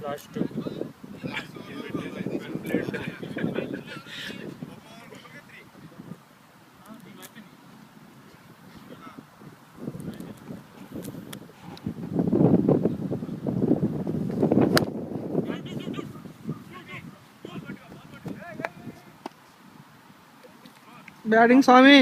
Last batting స్వామి.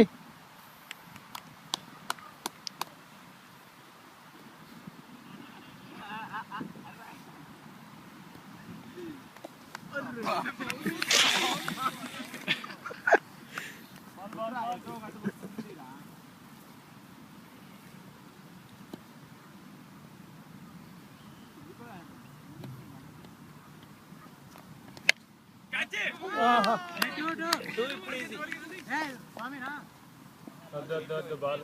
Ball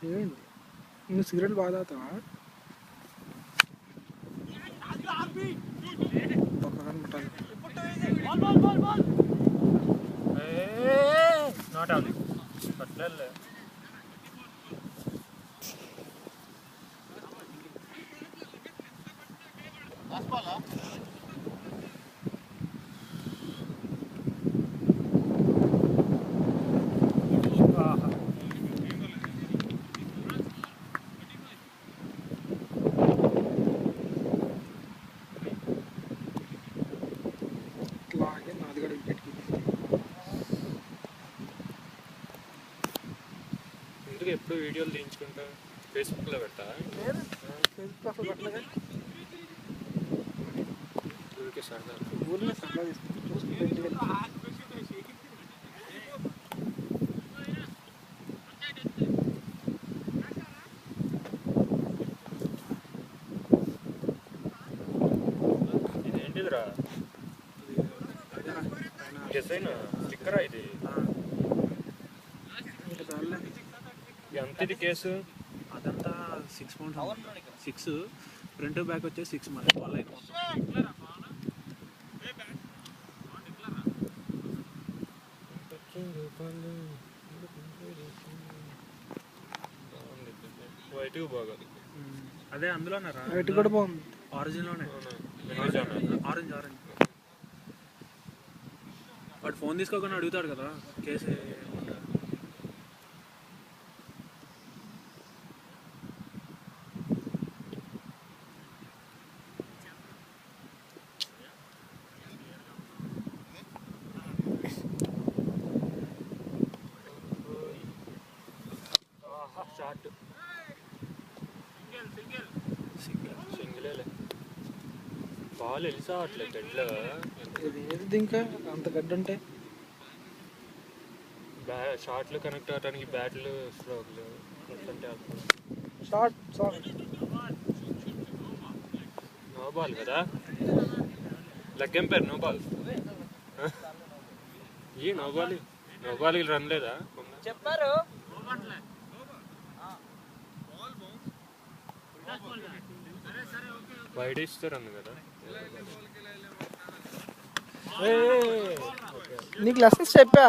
ఏమైంది? నువ్వు cigarette బాగా తాగుతావా? నాట్ అవుట్ అట్లే ఎందుకు ఎప్పుడు వీడియోలు తీయించుకుంటా ఫేస్బుక్లో పెట్టా? ఫేస్బుక్ అసలు పెట్టలేదా? ఊరికే సరదా ఊరిలో సరదా తీసుకుంటా. ఇదేంటిదిరా? డిజైన్ స్టిక్కరా ఇది? ఎంత ఇది కేసు? అదంతా 6 pounds 6 ఫ్రంట్ బ్యాక్ వచ్చే 6 మళ్ళీ వైట్ బాగా అదే అందులోనే రా, వైట్ కూడా బాగుంది. ఆరిజిన్లోనే ఆరెంజ్ వాడు ఫోన్ తీసుకోకుండా అడుగుతాడు కదా కేసు. షార్ట్ సింగిలే బాల్ వెళ్ళిసా అట్లే గడ్లో ఏది ఇంకా అంత గడ్డ ఉంటే షార్ట్లు కనెక్ట్ అవడానికి బ్యాట్లు స్ట్రోక్లు షార్ట్ నో బాల్ కదా, లెగ్గం పేరు నో బాల్. ఈ నో బాల్ రన్ లేదా చెప్పారు? వైడ్ ఇస్తారు అందు కదా. నీకు లెసన్స్ చెప్పా,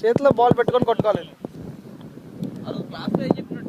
చేతిలో బాల్ పెట్టుకొని కొట్టుకోవాలి. క్లాస్ లో చెప్పినట్టు